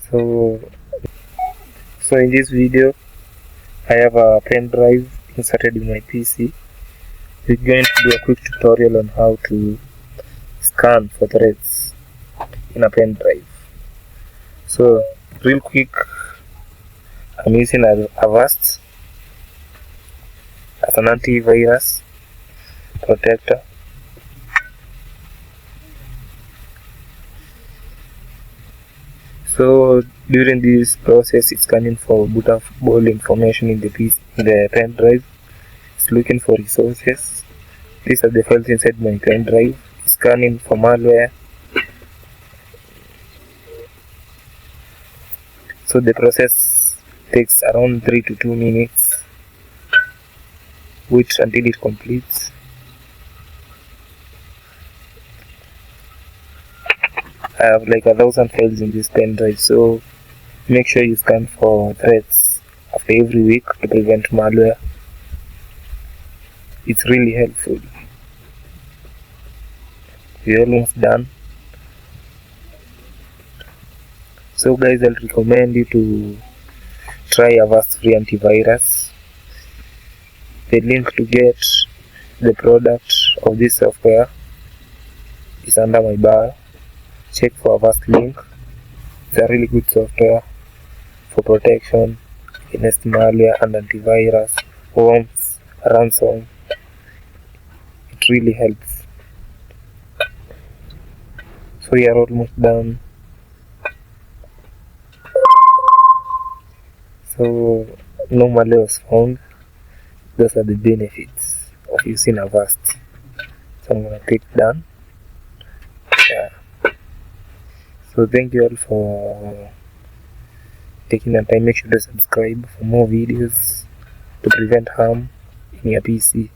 So in this video I have a pen drive inserted in my PC. We're going to do a quick tutorial on how to scan for threats in a pen drive. So real quick, I'm using Avast as an antivirus protector. So during this process, it's scanning for bootable information in the pen drive. It's looking for resources. These are the files inside my pen drive. It's scanning for malware. So the process takes around 3 to 2 minutes. Wait until it completes. I have like 1,000 files in this pen drive, so make sure you scan for threats after every week to prevent malware. It's really helpful. We're almost done. So guys, I'll recommend you to try Avast free antivirus. The link to get the product of this software is under my bio. Check for Avast link. It's a really good software for protection against malware and antivirus, worms, ransom. It really helps. So we are almost done. So no malware was found. Those are the benefits of using Avast. So I'm gonna click done. Yeah. So thank you all for taking the time. Make sure to subscribe for more videos to prevent harm in your PC.